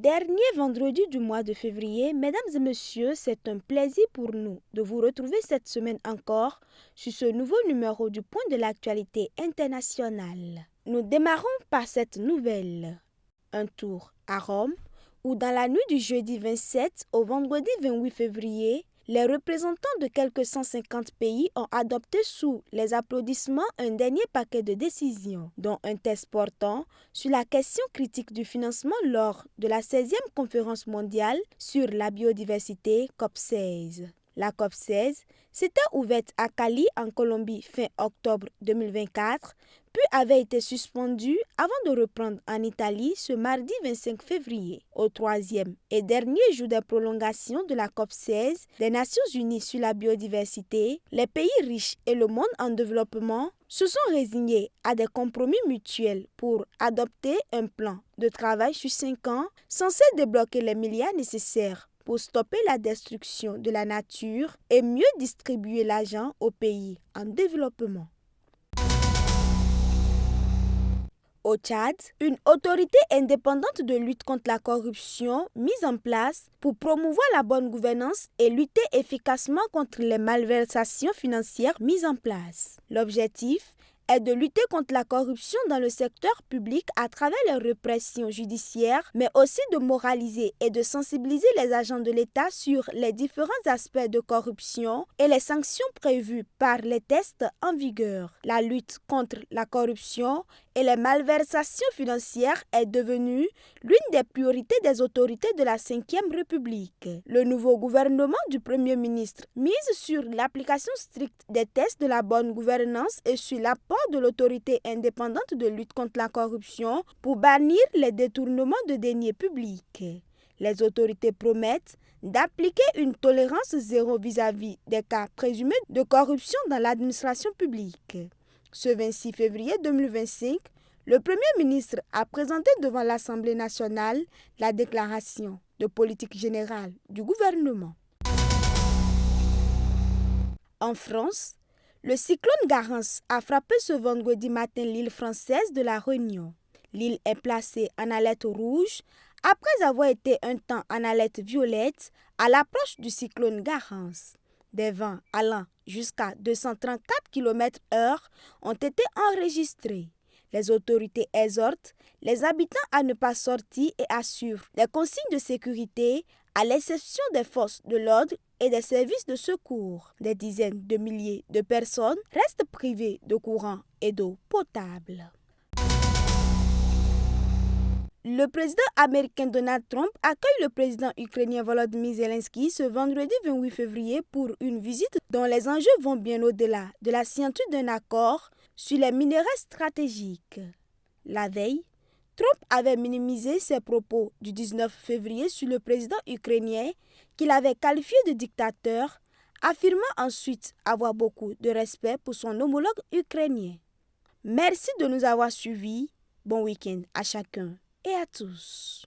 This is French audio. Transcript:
Dernier vendredi du mois de février, mesdames et messieurs, c'est un plaisir pour nous de vous retrouver cette semaine encore sur ce nouveau numéro du Point de l'actualité internationale. Nous démarrons par cette nouvelle. Un tour à Rome, où dans la nuit du jeudi 27 au vendredi 28 février, les représentants de quelques 150 pays ont adopté sous les applaudissements un dernier paquet de décisions, dont un test portant sur la question critique du financement lors de la 16e conférence mondiale sur la biodiversité COP16. La COP16 s'était ouverte à Cali en Colombie fin octobre 2024, puis avait été suspendue avant de reprendre en Italie ce mardi 25 février. Au troisième et dernier jour de prolongation de la COP16 des Nations Unies sur la biodiversité, les pays riches et le monde en développement se sont résignés à des compromis mutuels pour adopter un plan de travail sur 5 ans censé débloquer les milliards nécessaires pour stopper la destruction de la nature et mieux distribuer l'argent aux pays en développement. Au Tchad, une autorité indépendante de lutte contre la corruption mise en place pour promouvoir la bonne gouvernance et lutter efficacement contre les malversations financières mises en place. L'objectif est de lutter contre la corruption dans le secteur public à travers les répressions judiciaires, mais aussi de moraliser et de sensibiliser les agents de l'État sur les différents aspects de corruption et les sanctions prévues par les tests en vigueur. La lutte contre la corruption et les malversations financières est devenue l'une des priorités des autorités de la Ve République. Le nouveau gouvernement du Premier ministre mise sur l'application stricte des tests de la bonne gouvernance et sur l'apport de l'autorité indépendante de lutte contre la corruption pour bannir les détournements de deniers publics. Les autorités promettent d'appliquer une tolérance zéro vis-à-vis des cas présumés de corruption dans l'administration publique. Ce 26 février 2025, le Premier ministre a présenté devant l'Assemblée nationale la déclaration de politique générale du gouvernement. En France, le cyclone Garance a frappé ce vendredi matin l'île française de la Réunion. L'île est placée en alerte rouge après avoir été un temps en alerte violette à l'approche du cyclone Garance. Des vents allant jusqu'à 234 km/h ont été enregistrés. Les autorités exhortent les habitants à ne pas sortir et assurent les consignes de sécurité à l'exception des forces de l'ordre et des services de secours. Des dizaines de milliers de personnes restent privées de courant et d'eau potable. Le président américain Donald Trump accueille le président ukrainien Volodymyr Zelensky ce vendredi 28 février pour une visite dont les enjeux vont bien au-delà de la signature d'un accord sur les minerais stratégiques. La veille, Trump avait minimisé ses propos du 19 février sur le président ukrainien qu'il avait qualifié de dictateur, affirmant ensuite avoir beaucoup de respect pour son homologue ukrainien. Merci de nous avoir suivis. Bon week-end à chacun et à tous.